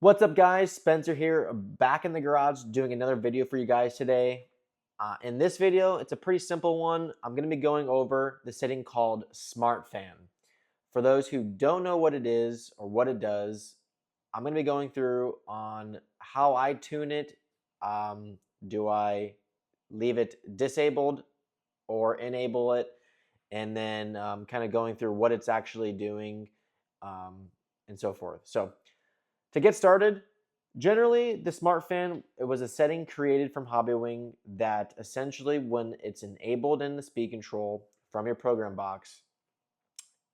What's up, guys? Spencer here, back in the garage doing another video for you guys today. In this video, it's a pretty simple one. I'm going to be going over the setting called Smart Fan. For those who don't know what it is or what it does, I'm going to be going through on how I tune it. Do I leave it disabled or enable it? And then kind of going through what it's actually doing and so forth. So to get started, generally the Smart Fan, it was a setting created from Hobbywing that essentially when it's enabled in the speed control from your program box,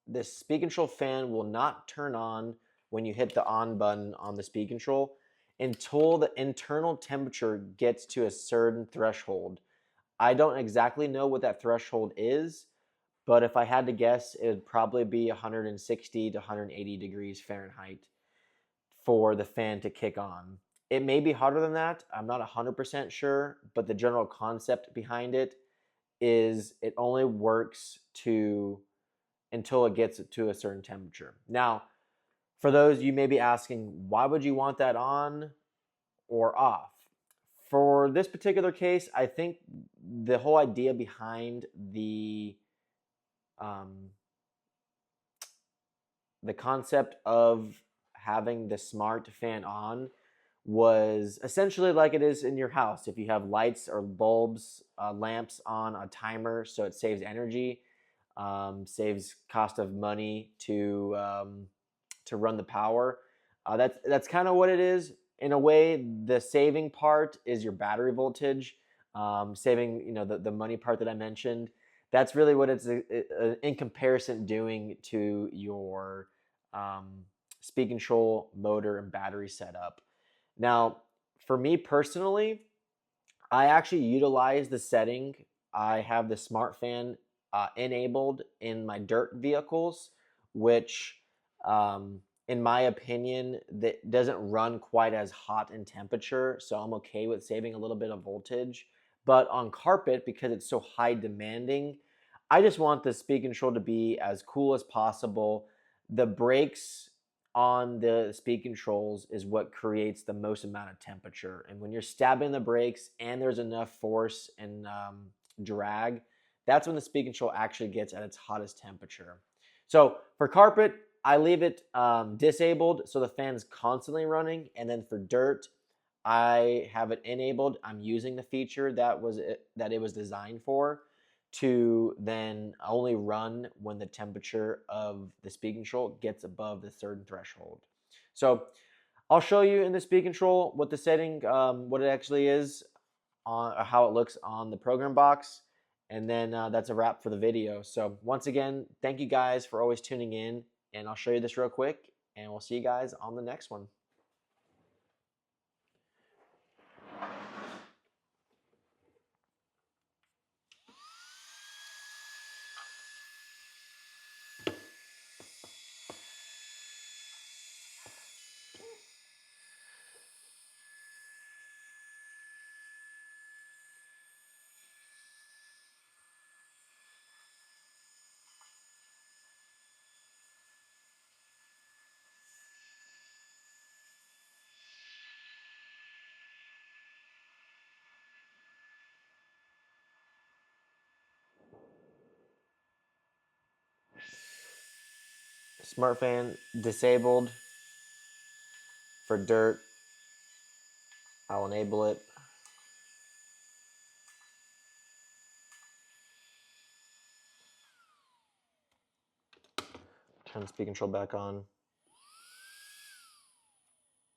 this speed control fan will not turn on when you hit the on button on the speed control until the internal temperature gets to a certain threshold. I don't exactly know what that threshold is, but if I had to guess, it would probably be 160 to 180 degrees Fahrenheit for the fan to kick on. It may be hotter than that. I'm not 100% sure, but the general concept behind it is it only works until it gets to a certain temperature. Now, for those you may be asking, why would you want that on or off? For this particular case, I think the whole idea behind the concept of having the smart fan on was essentially like it is in your house. If you have lights or bulbs, lamps on a timer, so it saves energy, saves cost of money to run the power. That's kind of what it is. In a way, the saving part is your battery voltage, saving the money part that I mentioned. That's really what it's in comparison doing to your speed control, motor, and battery setup. Now, for me personally, I actually utilize the setting. I have the Smart Fan enabled in my dirt vehicles, which, in my opinion, that doesn't run quite as hot in temperature, so I'm okay with saving a little bit of voltage. But on carpet, because it's so high demanding, I just want the speed control to be as cool as possible. The brakes on the speed controls is what creates the most amount of temperature. And when you're stabbing the brakes and there's enough force and drag, that's when the speed control actually gets at its hottest temperature. So for carpet, I leave it disabled so the fan's constantly running. And then for dirt, I have it enabled. I'm using the feature that it was designed for, to then only run when the temperature of the speed control gets above the certain threshold. So I'll show you in the speed control what the setting, what it actually is, how it looks on the program box, and then that's a wrap for the video. So once again, thank you guys for always tuning in, and I'll show you this real quick, and we'll see you guys on the next one. Smart fan disabled. For dirt, I'll enable it. Turn the speed control back on.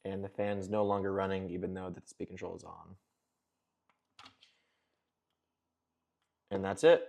And the fan's no longer running even though the speed control is on. And that's it.